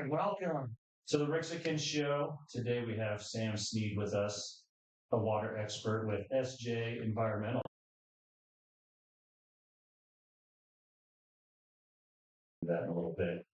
Welcome to the Rixican Show. Today we have Sam Snead with us, a water expert with SJ Environmental. That in a little bit.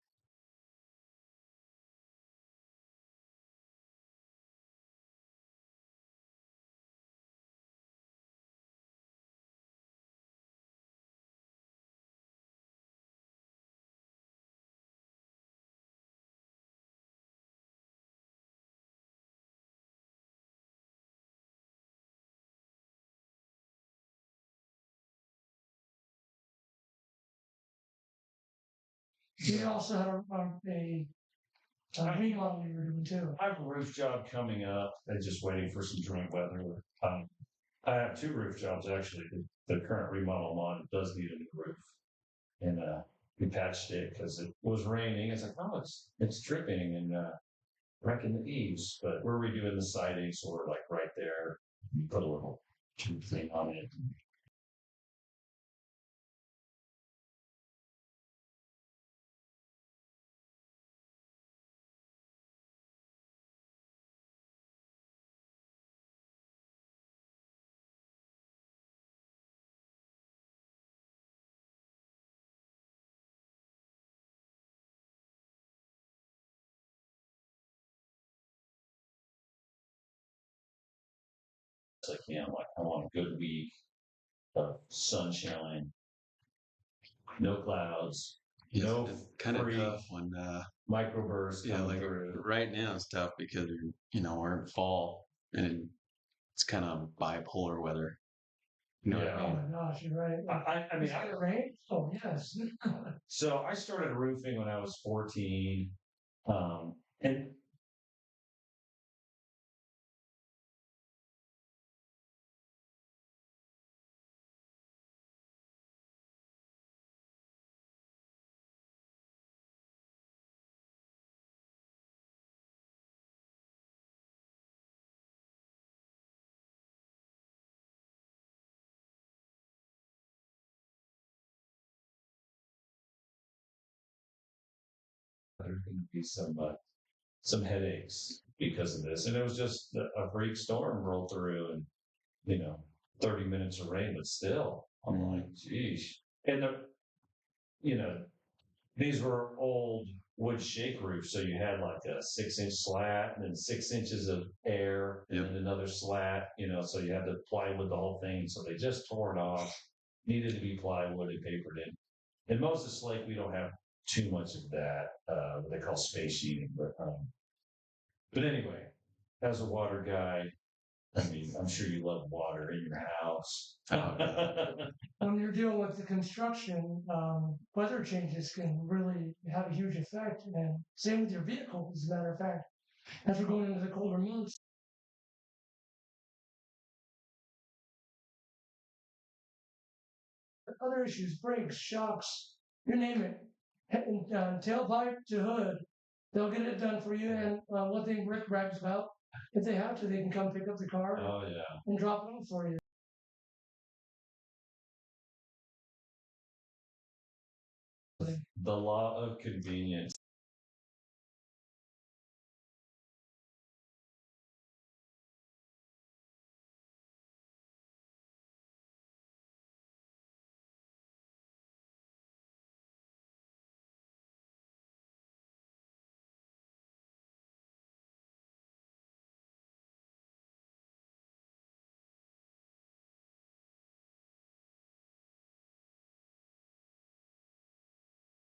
You also had a remodel you were doing too. I have a roof job coming up. I'm just waiting for some joint weather. Um, I have two roof jobs actually. The current remodel I'm on does need a new roof, and we patched it because it was raining. It's like, oh, it's dripping and wrecking the eaves. But we're redoing the siding, so we're like right there. We put a little tube thing on it. It's like, like I want a good week of sunshine, no clouds, It's, no it's kind of free tough when, microbursts yeah, coming like through. right now it's tough because we're in fall and it's kind of bipolar weather. You know what I Oh mean? my gosh, you're right. I mean, Is it rain? Oh yes. so I started roofing when I was 14. And there's going to be some headaches because of this. And it was just a freak storm rolled through and, you know, 30 minutes of rain, but still, I'm like, geez. And you know, these were old wood shake roofs, so you had like a 6-inch slat and then 6 inches of air and Yep. then another slat, so you had to plywood the whole thing. So they just tore it off, needed to be plywood and papered in. In Moses Lake, we don't have too much of that, what they call space sheeting, but anyway, as a water guy, I mean, I'm sure you love water in your house. When you're dealing with the construction, weather changes can really have a huge effect. And same with your vehicle, as a matter of fact. As we're going into the colder months, other issues, brakes, shocks, you name it, tailpipe to hood, they'll get it done for you. And one thing Rick brags about, if they have to, they can come pick up the car Oh yeah. and drop it off for you. The law of convenience.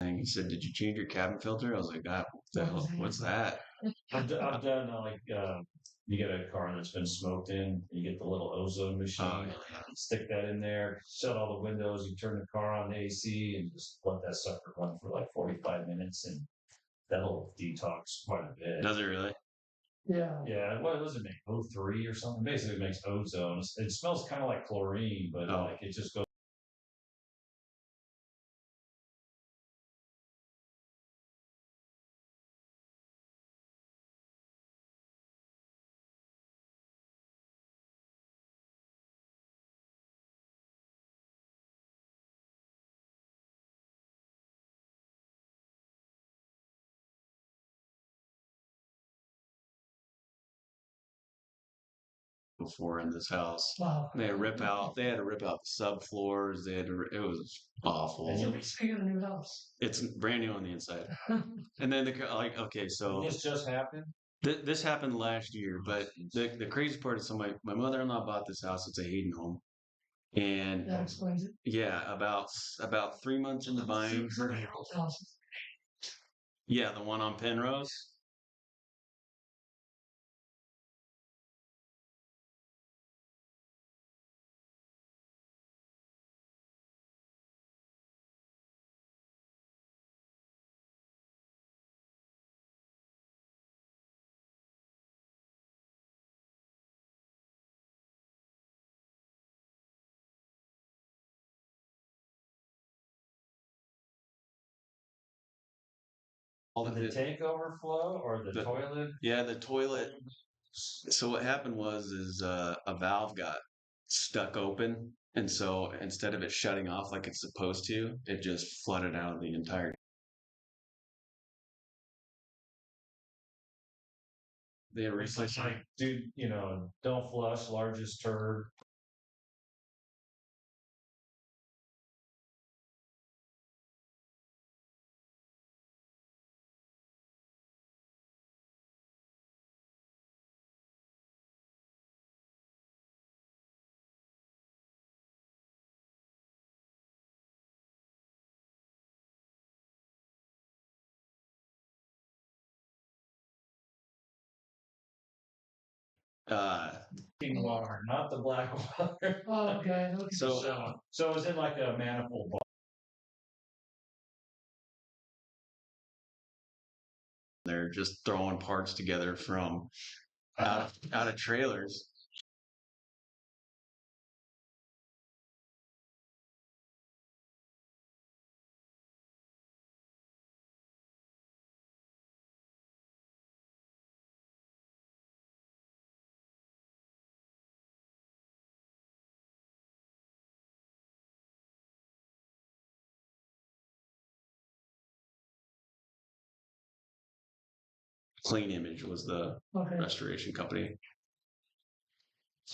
And he said, "Did you change your cabin filter?" I was like, "Ah, what the hell? What's that?" I've done you get a car that's been smoked in, you get the little ozone machine, Oh, yeah. stick that in there, shut all the windows, you turn the car on the AC, and just let that sucker run for like 45 minutes, and that'll detox quite a bit. Does it really? Yeah. Yeah, what does it make? O3 or something? Basically, it makes ozone. It smells kind of like chlorine, but Oh. like it just goes. before in this house. Wow. They had to rip out the subfloors. It was awful. So basically, you got a new house. It's brand new on the inside. And then okay, so This just happened. this happened last year, but the crazy part is, so my mother-in-law bought this house. It's a Hayden home, and That explains it. yeah, about 3 months into buying. House. Yeah, the one on Penrose. All Did of the it, tank overflow or the toilet? yeah, the toilet. So what happened is a valve got stuck open, and so instead of it shutting off like it's supposed to, it just flooded out of the entire. They had It's like, replaced. dude, don't flush, largest turd. Uh, Clean water, not the black water. Oh, okay. Okay. So it was in like a manifold box. they're just throwing parts together from out of trailers. Clean Image was the Okay. restoration company.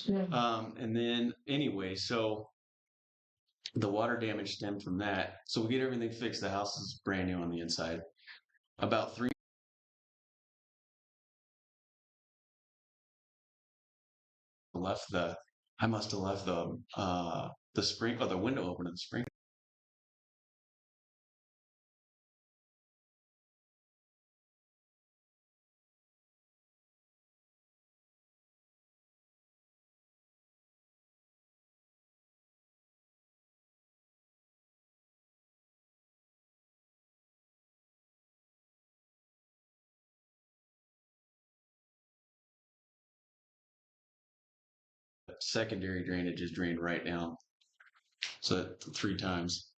Yeah. And then anyway, so the water damage stemmed from that. So we get everything fixed. The house is brand new on the inside. About three left the. I must have left the spring or the window open in the spring. Secondary drainage is drained right down. So 3 times.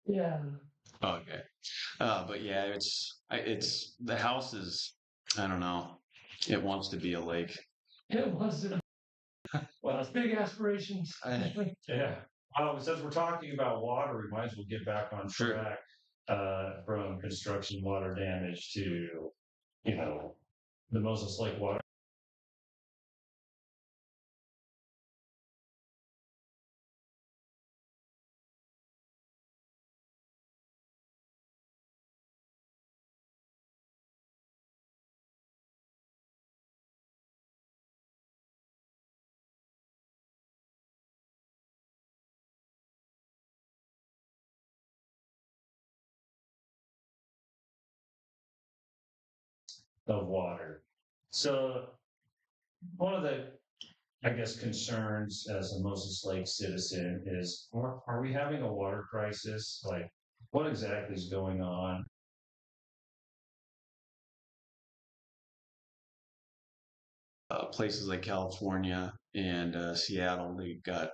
Yeah. Okay. But yeah, it's the house is, I don't know. It wants to be a lake. It was. Well, It's big aspirations. yeah. Since we're talking about water, we might as well get back on Sure. track. From construction water damage to, the Moses Lake water. Of water. So one of the, I guess, concerns as a Moses Lake citizen is, are we having a water crisis? Like, what exactly is going on? Places like California and Seattle, they got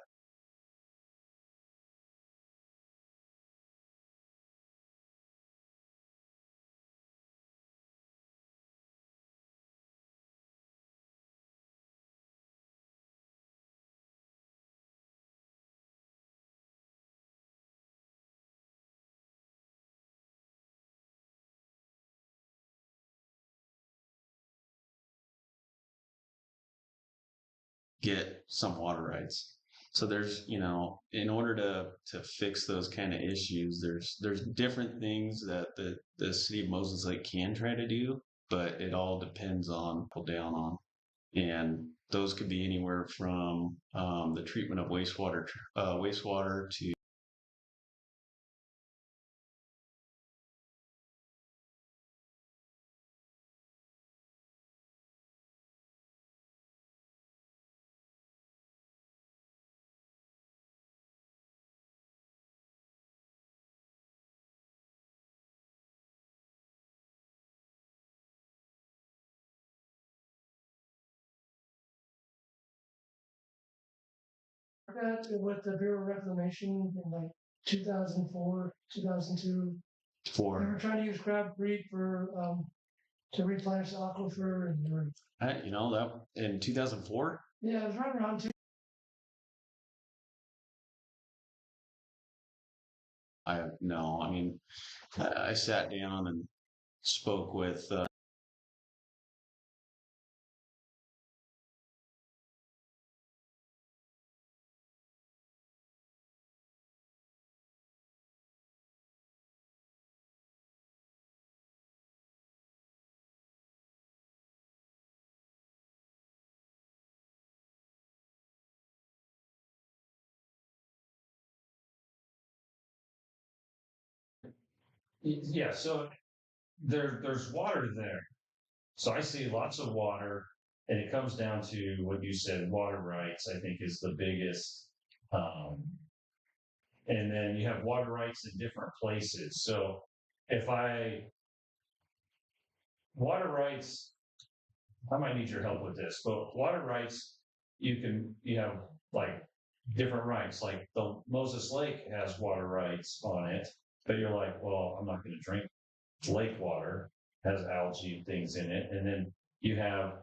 get some water rights. So there's, in order to fix those kind of issues, there's different things that the city of Moses Lake can try to do, but it all depends on pull down on. And those could be anywhere from the treatment of wastewater to That with the Bureau of Reclamation in like 2004, 2002, they were for, trying to use crabcrete for to replenish the aquifer, and they were, that in 2004. yeah, it was right around No, I mean, I sat down and spoke with Yeah, so there's water there. So I see lots of water, and it comes down to what you said, water rights, I think is the biggest. Um, and then you have water rights in different places. So if I water rights, I might need your help with this, but water rights, you have like different rights. Like the Moses Lake has water rights on it, but you're like, well, I'm not going to drink lake water, has algae and things in it. And then you have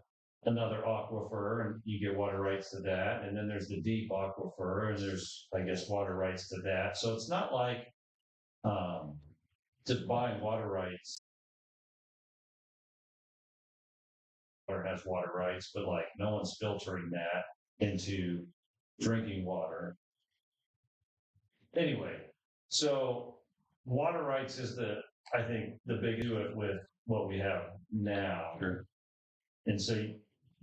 another aquifer and you get water rights to that. And then there's the deep aquifer and there's, I guess, water rights to that. So it's not like um, just buying water rights or has water rights, but like no one's filtering that into drinking water. Anyway, so water rights is I think, the big do it with what we have now. Sure. And so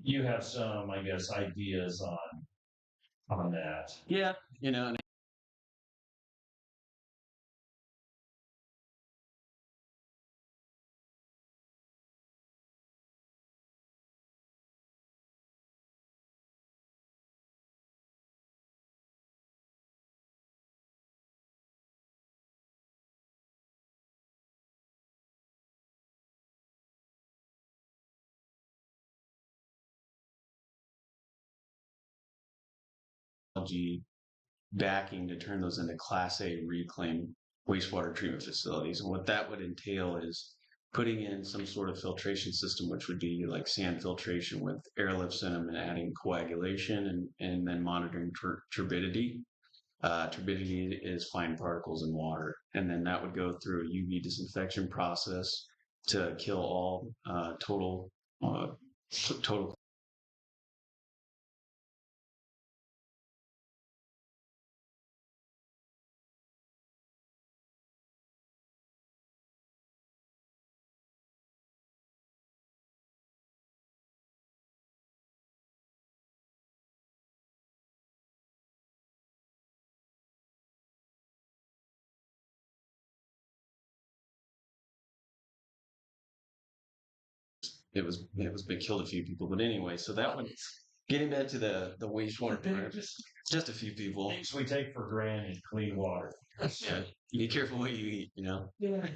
you have some, I guess, ideas on that. Yeah, and algae backing to turn those into Class A reclaimed wastewater treatment facilities. And what that would entail is putting in some sort of filtration system, which would be like sand filtration with airlifts in them and adding coagulation and then monitoring turbidity. Turbidity is fine particles in water. And then that would go through a UV disinfection process to kill all total. It was been killed a few people, but anyway, so that one. Getting back to the wastewater part, just a few people. Things we take for granted, clean water. Yeah, be careful what you eat, Yeah.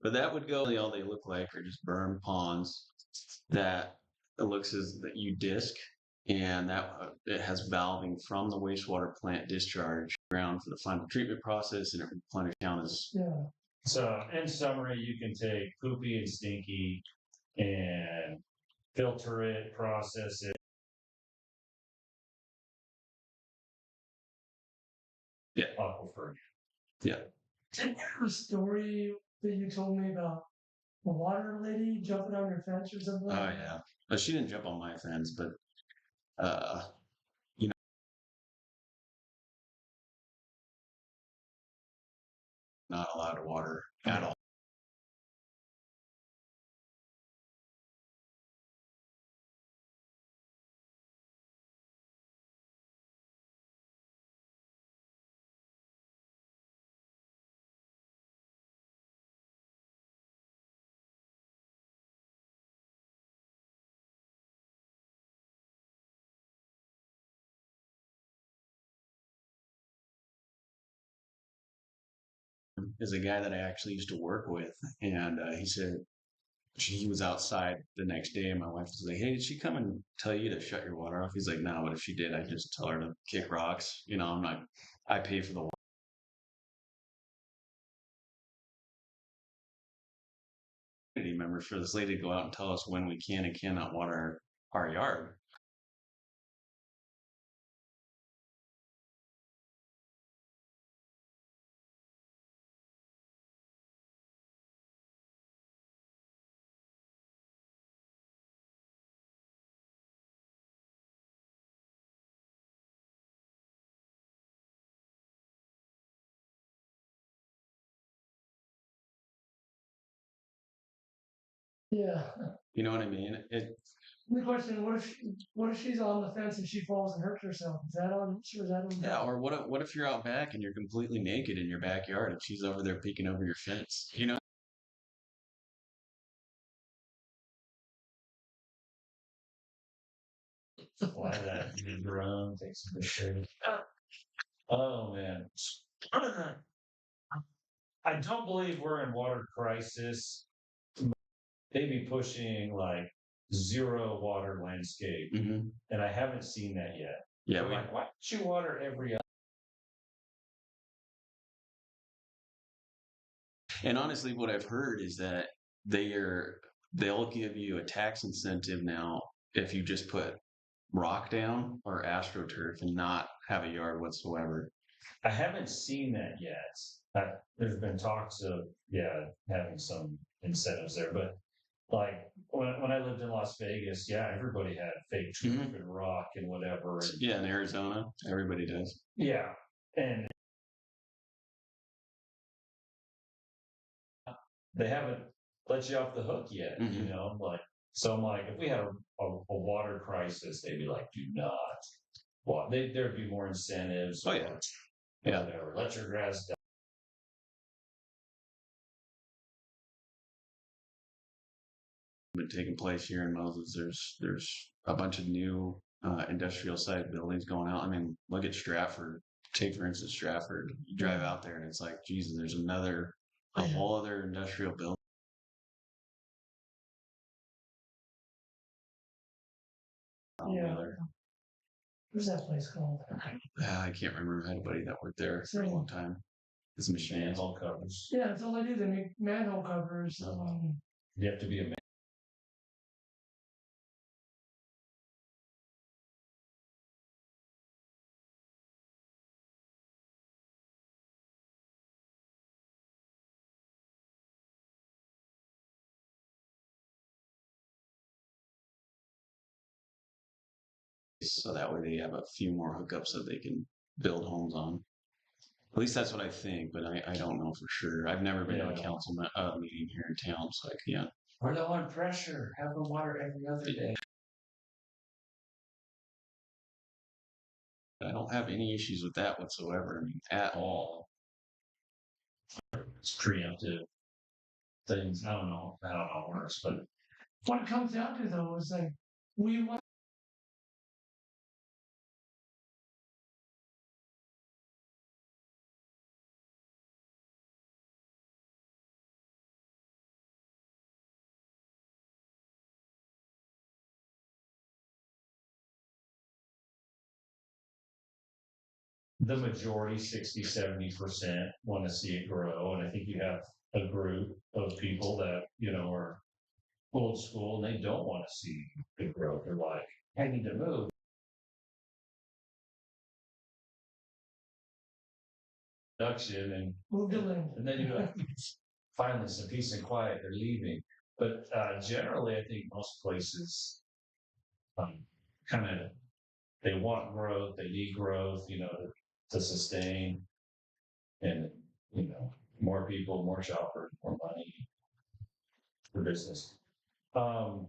But that would go. All they look like are just burned ponds that it looks as that you disc, and that it has valving from the wastewater plant discharge ground for the final treatment process, and it replenishes down as Yeah. So in summary, you can take poopy and stinky and filter it, process it. Yeah. Aquifer. Yeah. Didn't you have a story that you told me about the water lady jumping on your fence or something? Oh yeah. But she didn't jump on my fence, but not allowed to water at all. Is a guy that I actually used to work with, and he said he was outside the next day, and my wife was like, "Hey, did she come and tell you to shut your water off?" He's like, "No, but if she did, I'd just tell her to kick rocks. You know, I'm not. I pay for the water." Community members for this lady to go out and tell us when we can and cannot water our yard. Yeah. You know what I mean? The question: what if she's on the fence and she falls and hurts herself? Is that on us or is that on? Yeah. Or what if you're out back and you're completely naked in your backyard and she's over there peeking over your fence? You know. Fly that drone, take some pictures. Oh man. I don't believe we're in water crisis. They be pushing like zero water landscape, Mm-hmm. and I haven't seen that yet. Yeah. I'm like, why don't you water every other? And honestly, what I've heard is that they'll give you a tax incentive now if you just put rock down or astroturf and not have a yard whatsoever. I haven't seen that yet. There's been talks of having some incentives there, but like when I lived in Las Vegas, everybody had fake turf and rock and whatever. And, Yeah, in Arizona, everybody does. yeah, and they haven't let you off the hook yet. You know, like so. I'm like, if we had a water crisis, they'd be like, do not. Well, there'd be more incentives. Oh yeah, yeah. Whatever. Let your grass die. Been taking place here in Moses. There's a bunch of new industrial site buildings going out. I mean, look at Stratford. Take for instance Stratford. You drive out there and it's like, Jesus, there's a whole other industrial building. Yeah. What's that place called? I can't remember. I had a buddy that worked there for a long time. It's machines. Manhole covers. Yeah, that's all they do. They make manhole covers. You have to be a man. So that way they have a few more hookups that they can build homes on. At least that's what I think, but I don't know for sure. I've never been to a council meeting here in town, so I can't. We're low on pressure. Have the water every other day. I don't have any issues with that whatsoever. I mean, at all. It's preemptive things. I don't know how it works, but What it comes down to though is like we want the majority, 60, 70%, want to see it grow. And I think you have a group of people that, are old school and they don't want to see the growth. They're like, I need to move. Production and move to land. and then you like, finally some peace and quiet, they're leaving. But generally, I think most places kind of they want growth, they need growth, to sustain. And more people, more shoppers, more money for business. Um,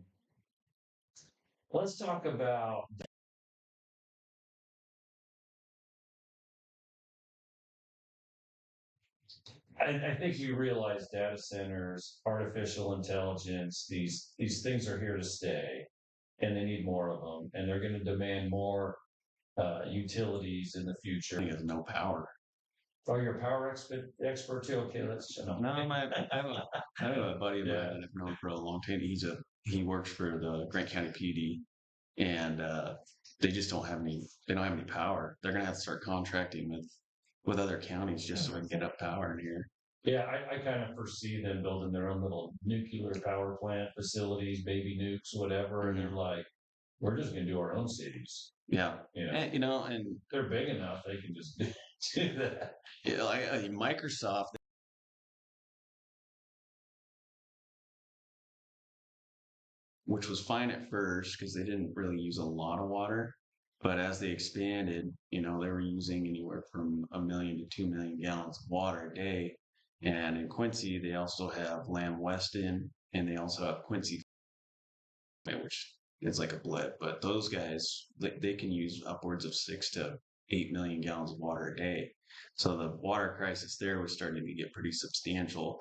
let's talk about. I think you realize data centers, artificial intelligence, these things are here to stay, and they need more of them, and they're going to demand more utilities in the future. He has no power. Oh, you're a power expert too. Okay, let's. No, I have a buddy of mine that I've known for a long time. He works for the Grant County PD, and they just don't have any. They don't have any power. They're gonna have to start contracting with other counties just so we can get up power in here. Yeah, I kind of foresee them building their own little nuclear power plant facilities, baby nukes, whatever, and they're like, we're just going to do our own cities. Yeah, And and they're big enough; they can just do that. Yeah, like Microsoft, which was fine at first because they didn't really use a lot of water. But as they expanded, they were using anywhere from 1 million to 2 million gallons of water a day. And in Quincy, they also have Lamb Weston, and they also have Quincy, which is like a blip. But those guys, they can use upwards of 6 to 8 million gallons of water a day. So the water crisis there was starting to get pretty substantial.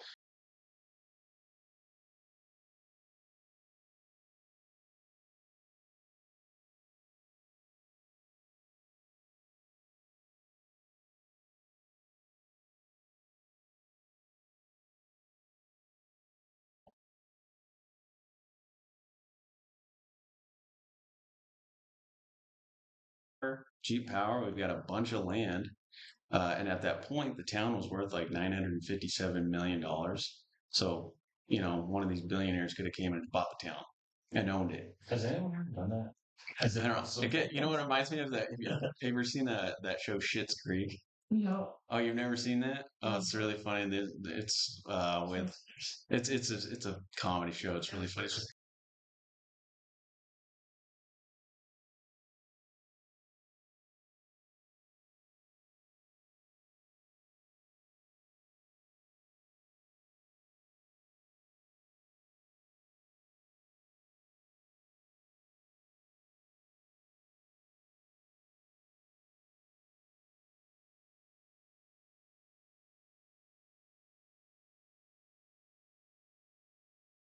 Cheap power. We've got a bunch of land. And at that point, the town was worth like $957 million. So, one of these billionaires could have came and bought the town and owned it. Has anyone ever done that? I don't know. You know what it reminds me of? That have you ever seen that show Schitt's Creek? No. Oh, you've never seen that? Oh, it's really funny. It's with it's a comedy show. It's really funny.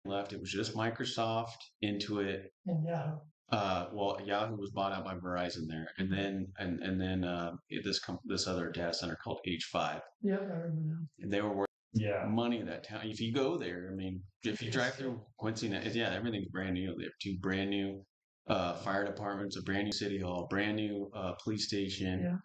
Left. It was just Microsoft, Intuit. And yeah. Well, Yahoo was bought out by Verizon there, and then this other data center called H5. Yeah, I remember now. And they were worth Yeah. money in that town. If you go there, I mean, if you drive through Quincy, yeah, everything's brand new. They have 2 brand new fire departments, a brand new city hall, brand new police station. Yeah.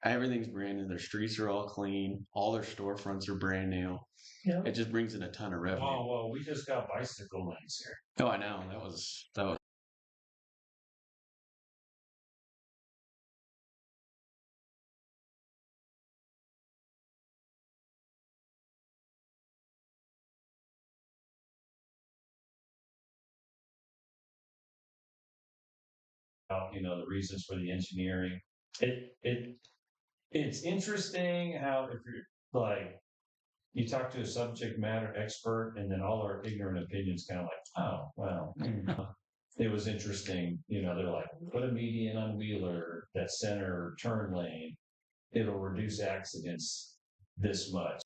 Everything's brand new. Their streets are all clean. All their storefronts are brand new. Yeah. It just brings in a ton of revenue. Oh well, we just got bicycle lanes here. Oh, I know. That was. The reasons for the engineering. It's interesting how if you're like you talk to a subject matter expert and then all our ignorant opinions kind of like, oh well. It was interesting, they're like, put a median on Wheeler, that center turn lane, it'll reduce accidents this much.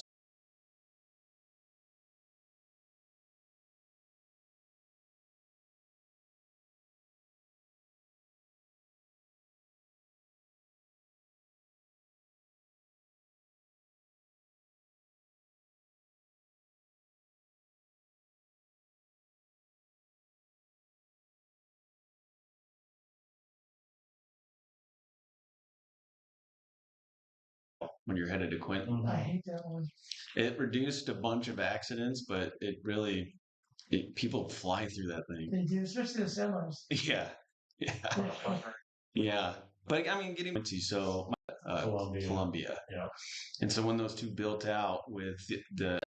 When you're headed to Quinton, I hate that one. it reduced a bunch of accidents, but it really people fly through that thing. They do, especially the semis. Yeah, yeah. But I mean, getting to Columbia, Yeah. And so when those 2 built out with the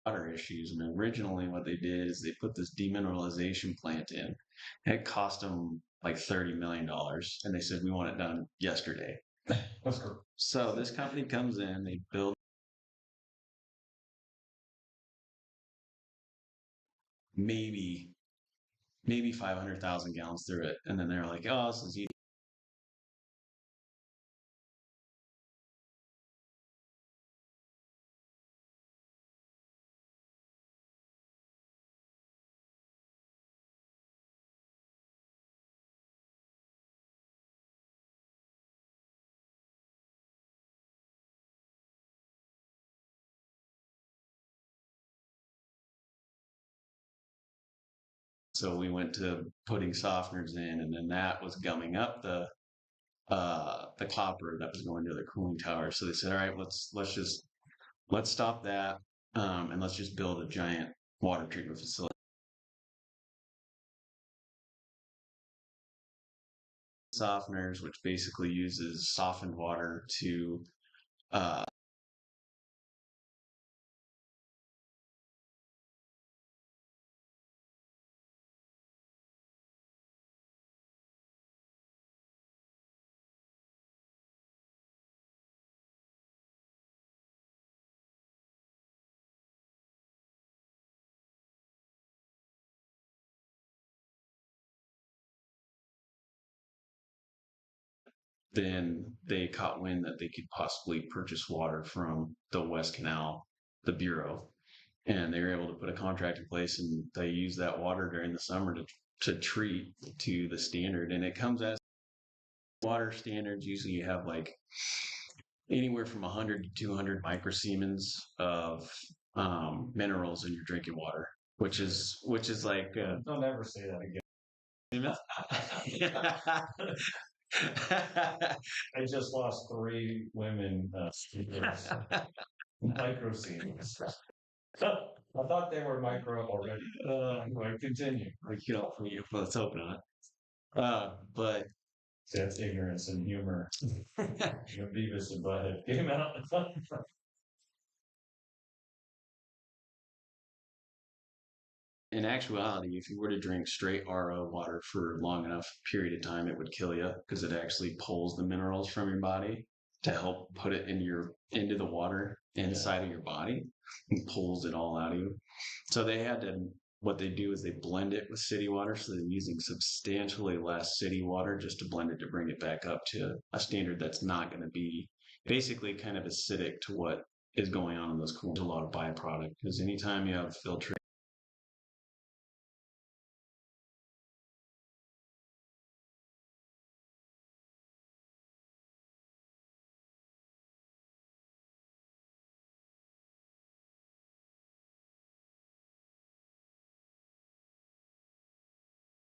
water issues. And originally, what they did is they put this demineralization plant in. And it cost them like $30 million, and they said we want it done yesterday. That's cool. So this company comes in, they build maybe 500,000 gallons through it, and then they're like, "Oh, this is easy." So we went to putting softeners in, and then that was gumming up the copper that was going to the cooling tower. So they said, "All right, let's stop that, and let's just build a giant water treatment facility." Softeners, which basically uses softened water to then they caught wind that they could possibly purchase water from the West Canal, the Bureau, and they were able to put a contract in place, and they use that water during the summer to treat to the standard, and it comes as water standards. Usually, you have like anywhere from 100 to 200 microsiemens of minerals in your drinking water, which is like Don't ever say that again. I just lost 3 women speakers. Microscenes. I thought they were micro already. I continue. Let's open on it. But See, that's ignorance and humor. Beavis and Butthead came out. in actuality, if you were to drink straight RO water for long enough period of time, it would kill you because it actually pulls the minerals from your body to help put it into the water inside of your body and pulls it all out of you. So what they do is they blend it with city water. So they're using substantially less city water just to blend it to bring it back up to a standard that's not going to be basically kind of acidic to what is going on in those coolers. A lot of byproduct because anytime you have filtration.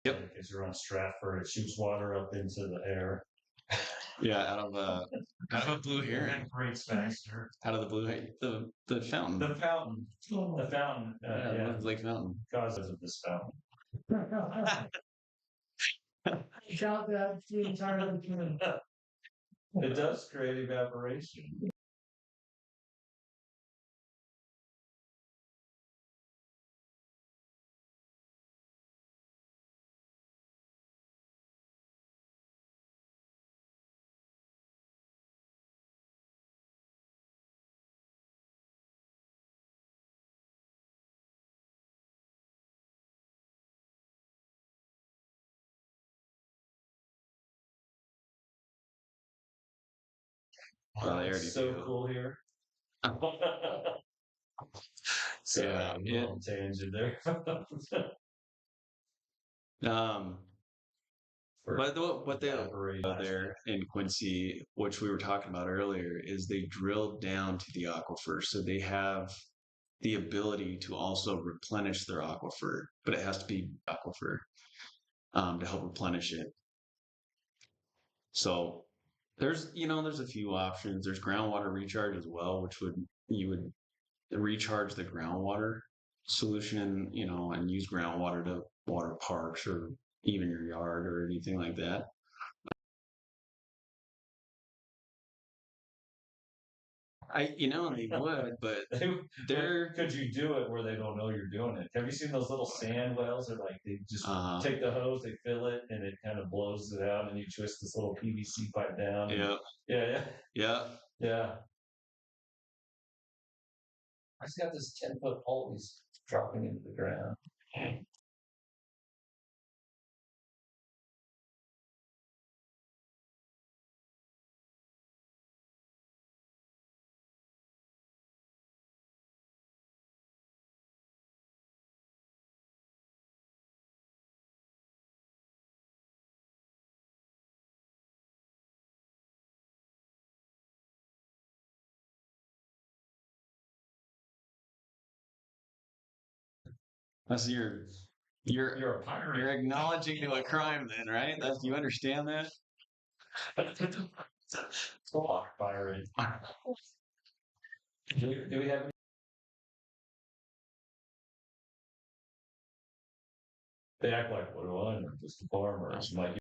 Yep. Because you're on Stratford, it shoots water up into the air. Yeah, out of a blue heron. Breaks faster. Out of the blue the fountain. The fountain. The fountain. Yeah, Lake Fountain. Causes of this fountain. Shout that the entire beginning. It does create evaporation. Well, they already so do. cool here. So, Yeah, little tangent there. What they there in Quincy, which we were talking about earlier, is they drilled down to the aquifer, so they have the ability to also replenish their aquifer, but it has to be aquifer to help replenish it. So there's a few options. There's groundwater recharge as well, which you would recharge the groundwater solution, and use groundwater to water parks or even your yard or anything like that. They would, but They- they're could you do it where they don't know you're doing it? Have you seen those little sand wells? They're like they just uh, take the hose, they fill it, and it kind of blows it out, and you twist this little PVC pipe down. And, yeah, yeah, yeah, yeah. yeah. I just got this 10-foot pole he's dropping into the ground. That's you're You're a pirate. you're acknowledging to a crime, then, right? That's you understand that? Block pirate. Do we have any? They act like, what do I know? Just a farmer. It's like,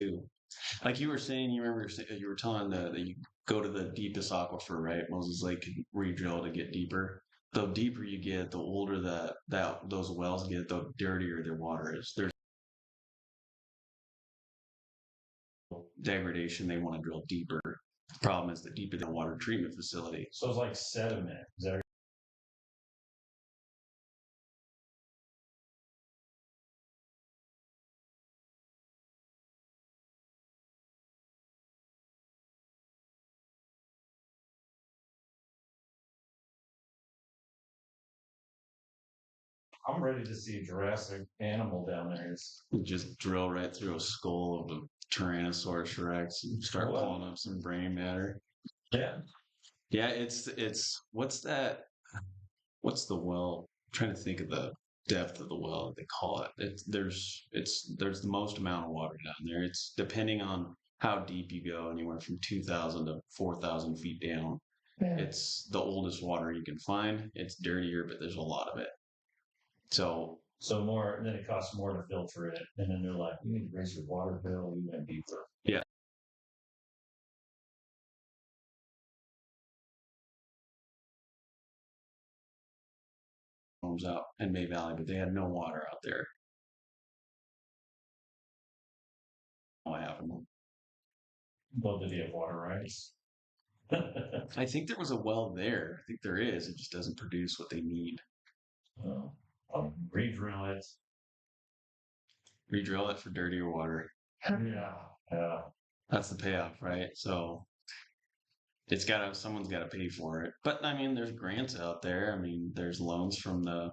Too. Like you were saying, you were telling that you go to the deepest aquifer, right? Moses Lake can re-drill to get deeper. The deeper you get, the older that those wells get, the dirtier their water is. There's degradation. They want to drill deeper. The problem is the deeper the water treatment facility. so it's like sediment. Is that I'm ready to see a Jurassic animal down there. You just drill right through a skull of a Tyrannosaurus Rex and start Wow. pulling up some brain matter. Yeah. Yeah, it's what's that? What's the well? I'm trying to think of the depth of the well that they call it. There's the most amount of water down there. It's depending on how deep you go, anywhere from 2,000 to 4,000 feet down. Yeah. It's the oldest water you can find. It's dirtier, but there's a lot of it. So So more, and then it costs more to filter it. And then they're like, you need to raise your water bill, you went deeper. yeah, homes out in May Valley, but they had no water out there. What happened? Well, did he have water rights? I think there was a well there. I think there is. It just doesn't produce what they need. Oh, re-drill it. Re-drill it for dirtier water. Yeah. Yeah. That's the payoff, right? So someone's gotta pay for it. But I mean, there's grants out there. I mean, there's loans from the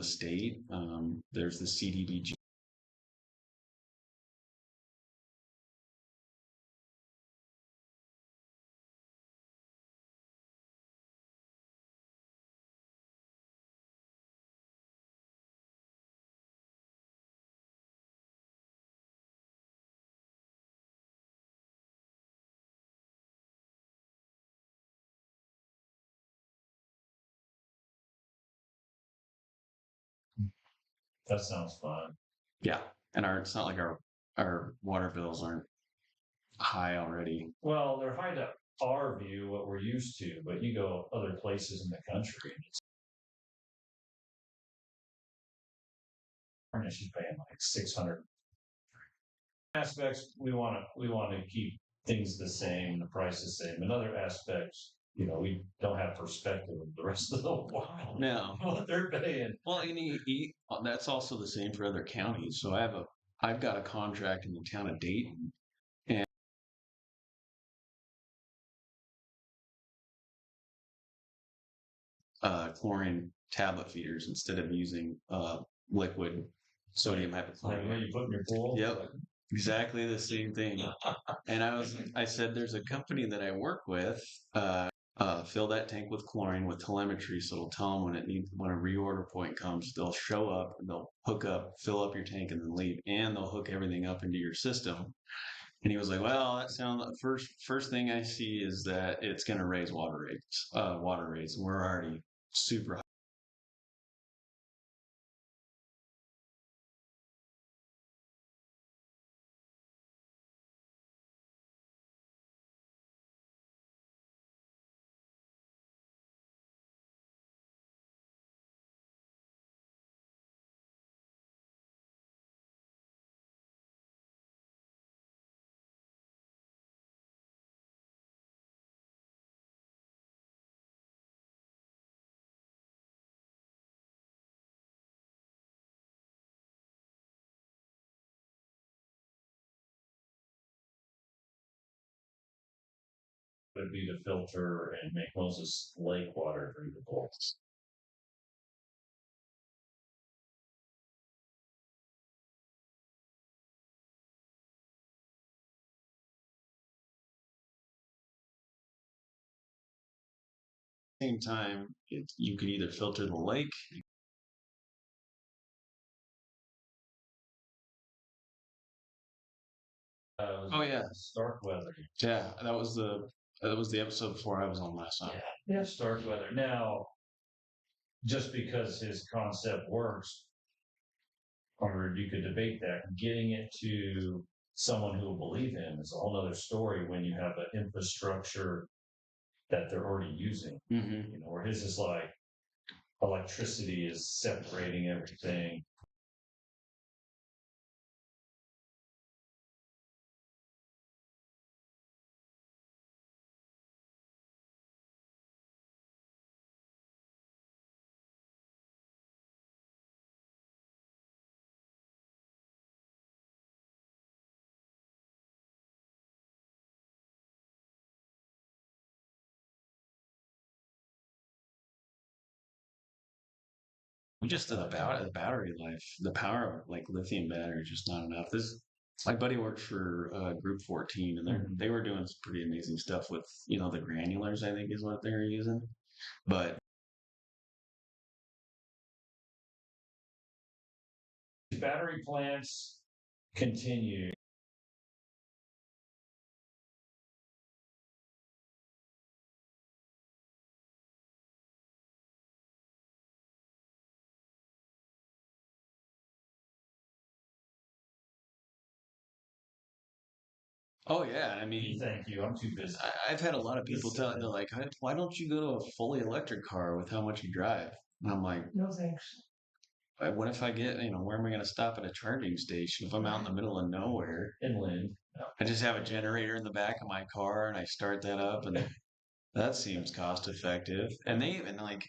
state. There's the CDBG. That sounds fun. Yeah, and it's not like our water bills aren't high already. Well, they're high to our view, what we're used to, but you go other places in the country and it's she's paying like 600 aspects. We want to keep things the same, the price the same. In other aspects, we don't have perspective of the rest of the world. No, What they're paying. well, and that's also the same for other counties. So I've got a contract in the town of Dayton, and chlorine tablet feeders instead of using liquid sodium Like hypochlorite. where you put in your pool. Yep. Exactly the same thing. And I said, there's a company that I work with, fill that tank with chlorine with telemetry, so it'll tell them when a reorder point comes. They'll show up, and they'll hook up, fill up your tank, and then leave, and they'll hook everything up into your system. And he was like, "Well, that sounds first thing I see is that it's going to raise water rates, and we're already super high." Would be to filter and make Moses Lake water drinkable. Same time, you can either filter the lake. Oh yeah, Stark weather. yeah. That was the episode before I was on last time. Yeah, stark weather. Now, just because his concept works, or you could debate that, getting it to someone who will believe him is a whole other story when you have an infrastructure that they're already using. Mm-hmm. You know, where his is like electricity is separating everything. We just did about the battery life, the power of like lithium battery is just not enough. This My buddy worked for Group 14, and they were doing some pretty amazing stuff with the granulars. I think is what they were using, but Battery plants continue. oh yeah, I mean, Thank you. I'm too busy. I've had a lot of people tell they're like, why don't you go to a fully electric car with how much you drive? And I'm like, No thanks. what if I get, where am I going to stop at a charging station if I'm out in the middle of nowhere? Inland. I just have a generator in the back of my car and I start that up, and that seems cost effective. And they even like,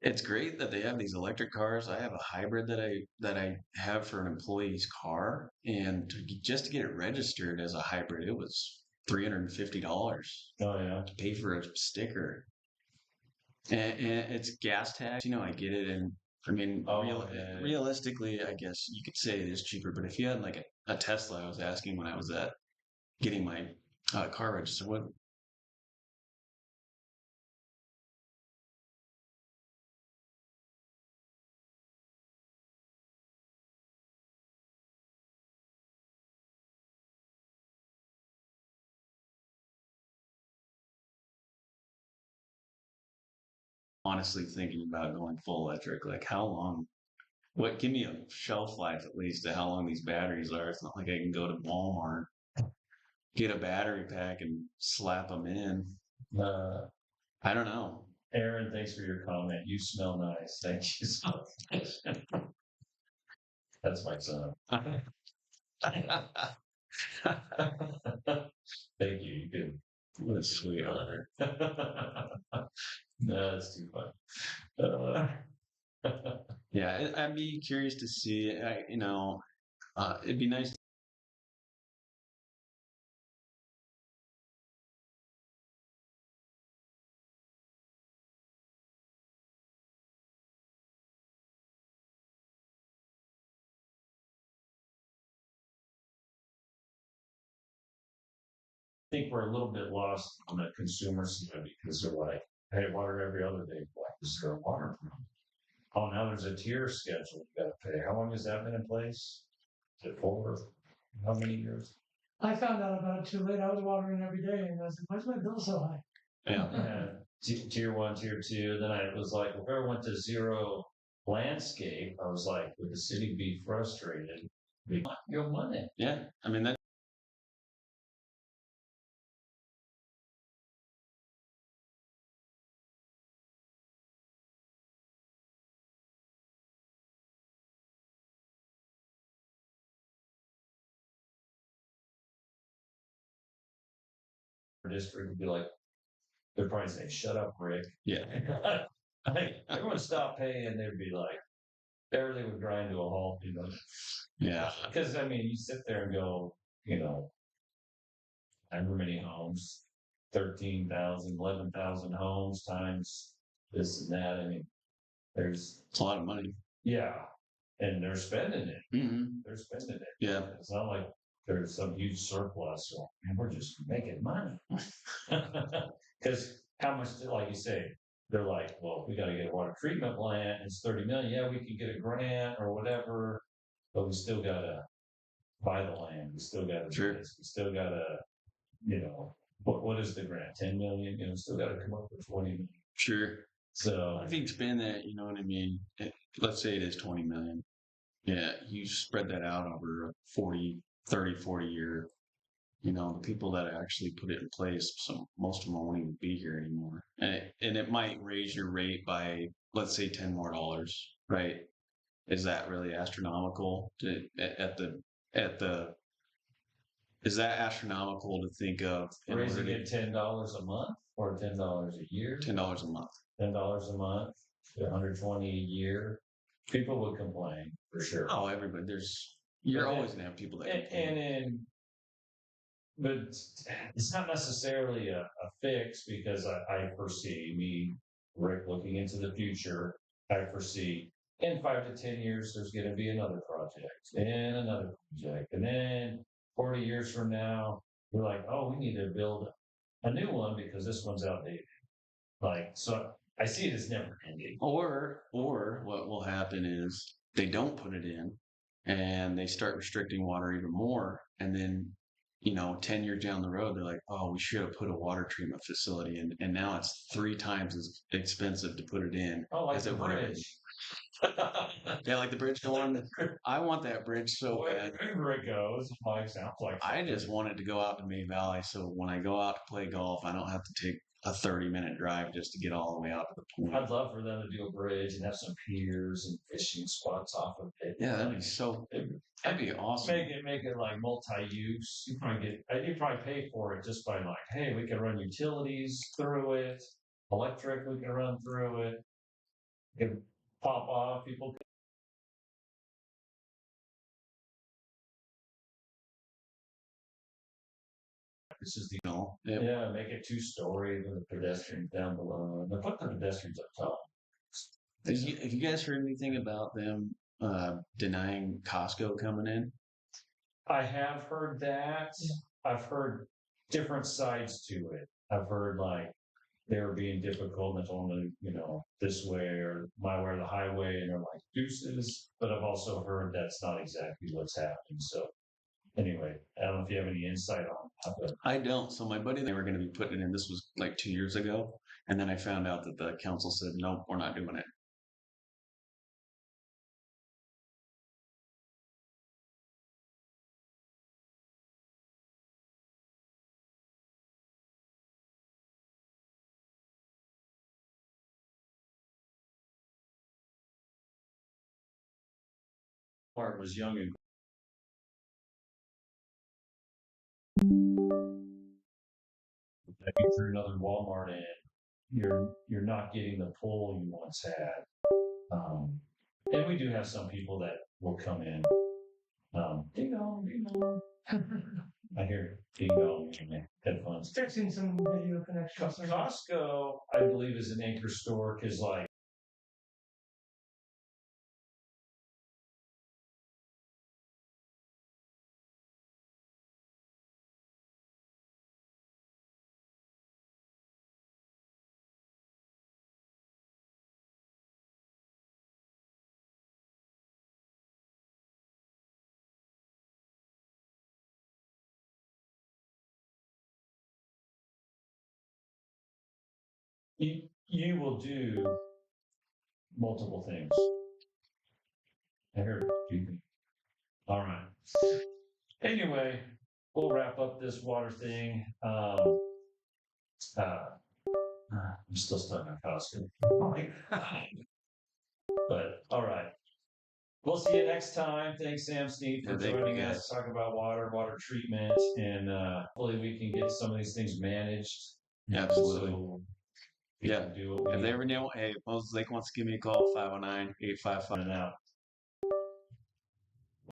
it's great that they have these electric cars. I have a hybrid that I have for an employee's car, and just to get it registered as a hybrid, it was $350 Oh yeah. to pay for a sticker. And it's gas tax. I get it. And I mean, realistically, I guess you could say it is cheaper. But if you had like a Tesla, I was asking when I was getting my car registered, what honestly thinking about going full electric, like how long? What give me a shelf life at least to how long these batteries are. It's not like I can go to Walmart, get a battery pack and slap them in. Uh, I don't know. Aaron, thanks for your comment. You smell nice. Thank you so much. That's my son. Thank you. You can. What a sweetheart. No, that's too fun. Yeah, I'd be curious to see. It'd be nice. think we're a little bit lost on the consumer side because they're like, hey, water every other day. Like, is there a water problem? Oh, now there's a tier schedule you got to pay. How long has that been in place? Is it 4? How many years? I found out about it too late. I was watering every day, and I was like, "Why's my bill so high?" Yeah. Tier 1, tier 2. Then I was like, if I ever went to zero landscape, I was like, would the city be frustrated? Your money. Yeah. I mean, that District would be like, they'd probably say, shut up, Rick. yeah. Like, everyone stop paying. They'd be like, everything would grind to a halt, Yeah. Because, I mean, you sit there and go, however many homes, 13,000, 11,000 homes times this and that. I mean, there's, It's a lot of money. yeah, and they're spending it. Mm-hmm. They're spending it. Yeah. It's not like there's some huge surplus. So, man, we're just making money. Because how much, like you say, they're like, well, we got to get a water treatment plant. It's 30 million. Yeah, we could get a grant or whatever, but we still got to buy the land. We still got to do Sure. this. We still got to, what is the grant? 10 million. Still got to come up with 20 million. Sure. So If you expand that, you know what I mean? Let's say it is 20 million. Yeah. You spread that out over a 40 year, the people that actually put it in place, most of them won't even be here anymore. And it might raise your rate by, let's say, $10 more, right? Is that really astronomical is that astronomical to think of raising it $10 a month or $10 a year? $10 a month. $10 a month, 120 a year. People would complain for sure. Oh, everybody. You're always gonna have people that complain. But it's not necessarily a fix because I foresee me, Rick, looking into the future. I foresee in 5 to 10 years, there's going to be another project and another project. And then 40 years from now, we're like, oh, we need to build a new one because this one's outdated. So I see it as never ending. Or what will happen is they don't put it in and they start restricting water even more. And then, 10 years down the road, they're like, oh, we should have put a water treatment facility in. And now it's 3 times as expensive to put it in. Oh, like the bridge. Yeah, like the bridge going. I want that bridge so bad. Wherever it goes, sounds like I just want it to go out to May Valley, so when I go out to play golf, I don't have to take a 30-minute drive just to get all the way out to the point. I'd love for them to do a bridge and have some piers and fishing spots off of it. Yeah, that'd be awesome. Make it like multi-use. You probably pay for it just by like, hey, we can run utilities through it, electric we can run through it. You can pop off people. This is make it 2-story with the pedestrians down below. And put the pedestrians up top. Have you guys heard anything about them denying Costco coming in? I have heard that. Yeah. I've heard different sides to it. I've heard like they were being difficult and it's only, this way or my way or the highway, and they're like deuces. But I've also heard that's not exactly what's happening. So anyway, I don't know if you have any insight on how to. I don't. So my buddy, they were going to be putting it in. This was like 2 years ago. And then I found out that the council said, nope, we're not doing it. Part was young and you threw another Walmart in, you're not getting the pull you once had. And we do have some people that will come in. Ding dong, ding dong. I hear ding dong in my headphones. Fixing some video connections. Costco, I believe, is an anchor store because like you will do multiple things. I heard you. All right. Anyway, we'll wrap up this water thing. I'm still stuck on Costco. But all right. We'll see you next time. Thanks, Sam Snead, for Yeah, thank you, joining guys. us, talk about water treatment, and hopefully we can get some of these things managed. Absolutely. So we Yeah. can do what we If need they ever know, hey, if Moses Lake wants to give me a call, 509-855. and out.